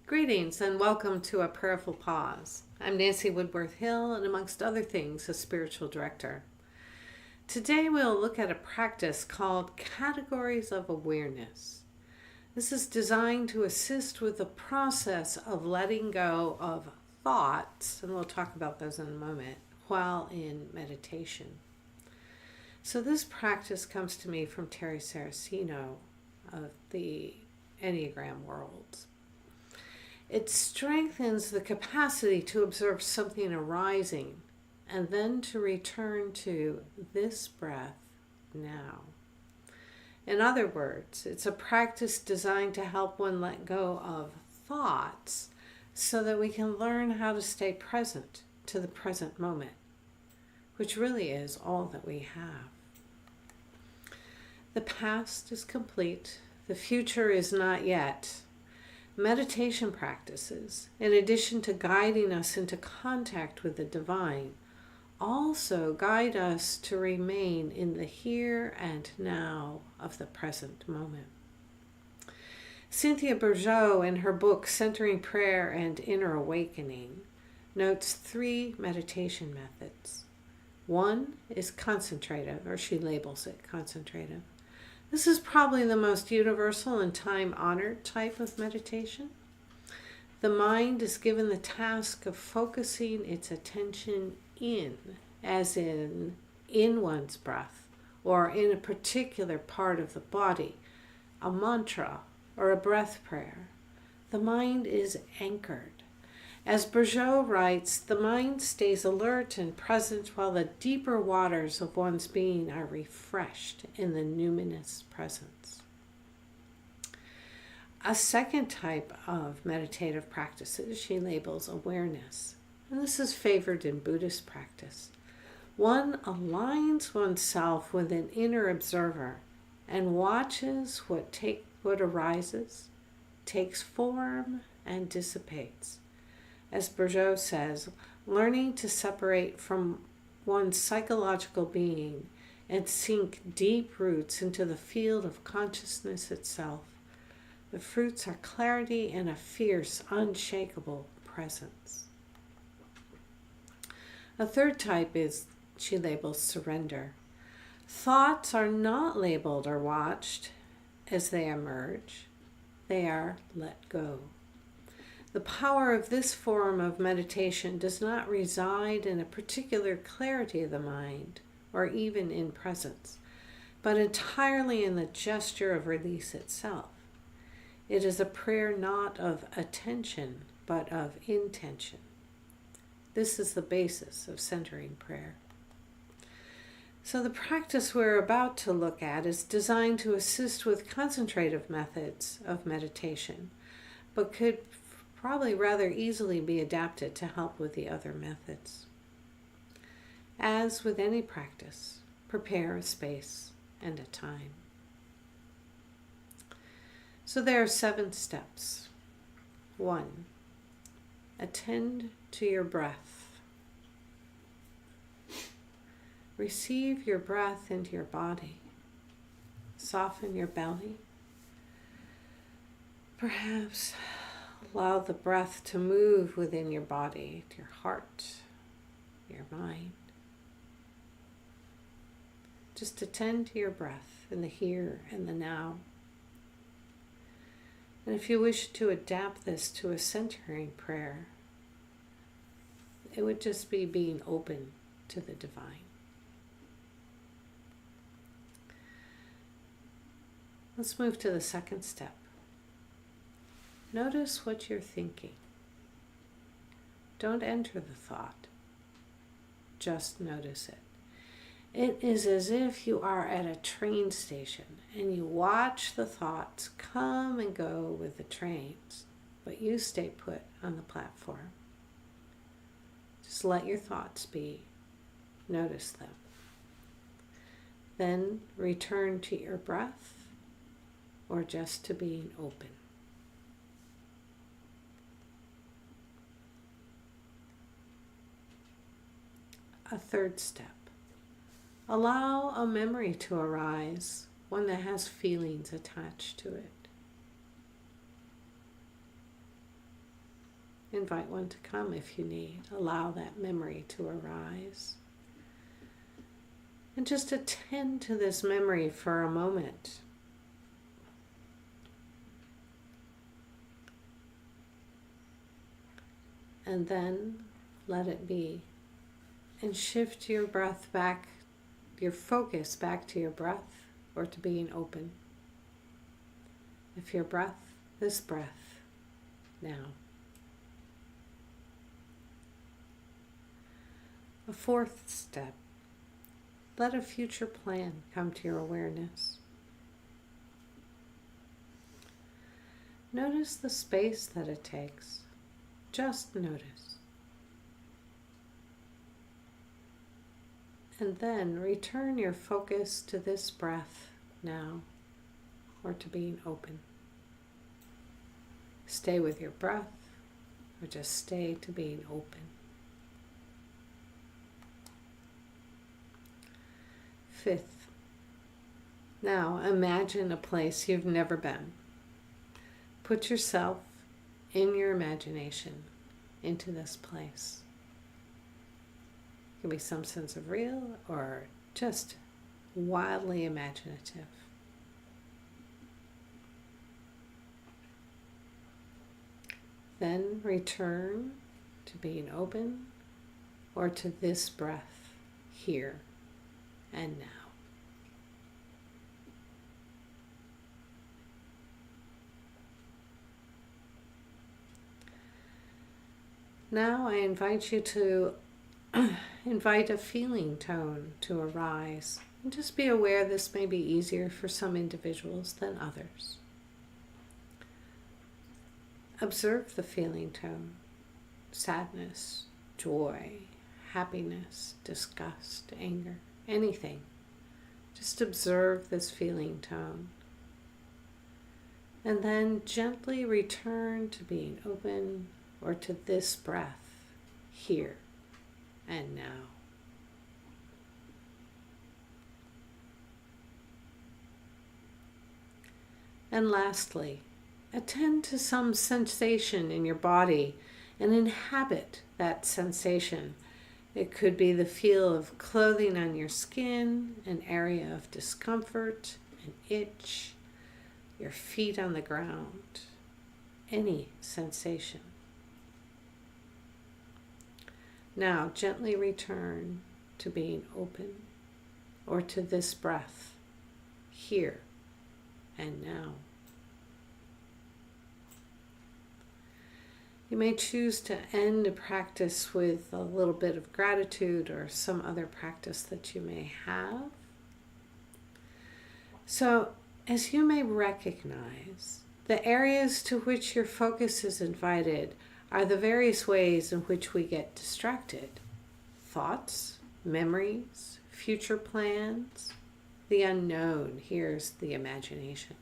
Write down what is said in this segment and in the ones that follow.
Greetings and welcome to a Prayerful Pause. I'm Nancy Woodworth-Hill and amongst other things, a spiritual director. Today we'll look at a practice called Categories of Awareness. This is designed to assist with the process of letting go of thoughts, and we'll talk about those in a moment, while in meditation. So this practice comes to me from Terry Saraceno of the Enneagram worlds. It strengthens the capacity to observe something arising and then to return to this breath now. In other words, it's a practice designed to help one let go of thoughts so that we can learn how to stay present to the present moment, which really is all that we have. The past is complete. The future is not yet. Meditation practices, in addition to guiding us into contact with the divine, also guide us to remain in the here and now of the present moment. Cynthia Bourgeault, in her book Centering Prayer and Inner Awakening, notes 3 meditation methods. One is concentrative, or she labels it concentrative. This is probably the most universal and time-honored type of meditation. The mind is given the task of focusing its attention in, as in one's breath, or in a particular part of the body, a mantra or a breath prayer. The mind is anchored. As Bourgeault writes, the mind stays alert and present while the deeper waters of one's being are refreshed in the numinous presence. A second type of meditative practices she labels awareness, and this is favored in Buddhist practice. One aligns oneself with an inner observer and watches what arises, takes form, and dissipates. As Bourgeault says, learning to separate from one's psychological being and sink deep roots into the field of consciousness itself. The fruits are clarity and a fierce, unshakable presence. A third type is, she labels surrender. Thoughts are not labeled or watched as they emerge. They are let go. The power of this form of meditation does not reside in a particular clarity of the mind or even in presence, but entirely in the gesture of release itself. It is a prayer not of attention, but of intention. This is the basis of centering prayer. So the practice we're about to look at is designed to assist with concentrative methods of meditation, but could probably rather easily be adapted to help with the other methods. As with any practice, prepare a space and a time. So there are 7 steps. 1. Attend to your breath. Receive your breath into your body. Soften your belly. Perhaps allow the breath to move within your body, to your heart, your mind. Just attend to your breath in the here and the now. And if you wish to adapt this to a centering prayer, it would just be being open to the divine. Let's move to the second step. Notice what you're thinking. Don't enter the thought. Just notice it. It is as if you are at a train station and you watch the thoughts come and go with the trains, but you stay put on the platform. Just let your thoughts be. Notice them. Then return to your breath or just to being open. A third step. Allow a memory to arise, one that has feelings attached to it. invite one to come if you need. Allow that memory to arise. And just attend to this memory for a moment. And then let it be. And shift your breath back, your focus back to your breath or to being open. If your breath, this breath, now. A fourth step, let a future plan come to your awareness. Notice the space that it takes. Just notice. And then return your focus to this breath now, or to being open. Stay with your breath, or just stay to being open. Fifth, now imagine a place you've never been. Put yourself in your imagination into this place. It can be some sense of real or just wildly imaginative. Then return to being open or to this breath here and now. Now I invite you to invite a feeling tone to arise. And just be aware this may be easier for some individuals than others. Observe the feeling tone. Sadness, joy, happiness, disgust, anger, anything. Just observe this feeling tone. And then gently return to being open or to this breath here and now. And lastly, attend to some sensation in your body and inhabit that sensation. It could be the feel of clothing on your skin, an area of discomfort, an itch, your feet on the ground, any sensation. Now gently return to being open or to this breath here and now. You may choose to end a practice with a little bit of gratitude or some other practice that you may have. So, as you may recognize, the areas to which your focus is invited are the various ways in which we get distracted. Thoughts, memories, future plans, the unknown, here's the imagination,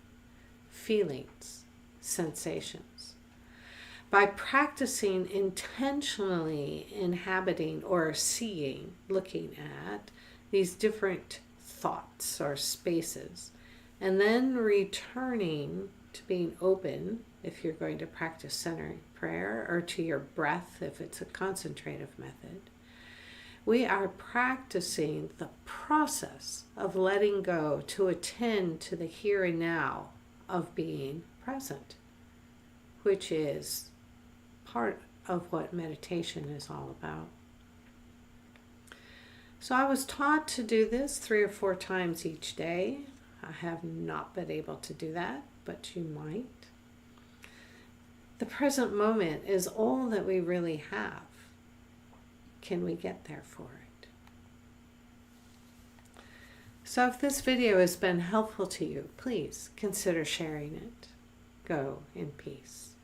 feelings, sensations. By practicing intentionally inhabiting or seeing, looking at these different thoughts or spaces, and then returning to being open if you're going to practice centering prayer, or to your breath if it's a concentrative method, we are practicing the process of letting go to attend to the here and now of being present, which is part of what meditation is all about. So I was taught to do this 3 or 4 times each day. I have not been able to do that, but you might. The present moment is all that we really have. Can we get there for it? So if this video has been helpful to you, please consider sharing it. Go in peace.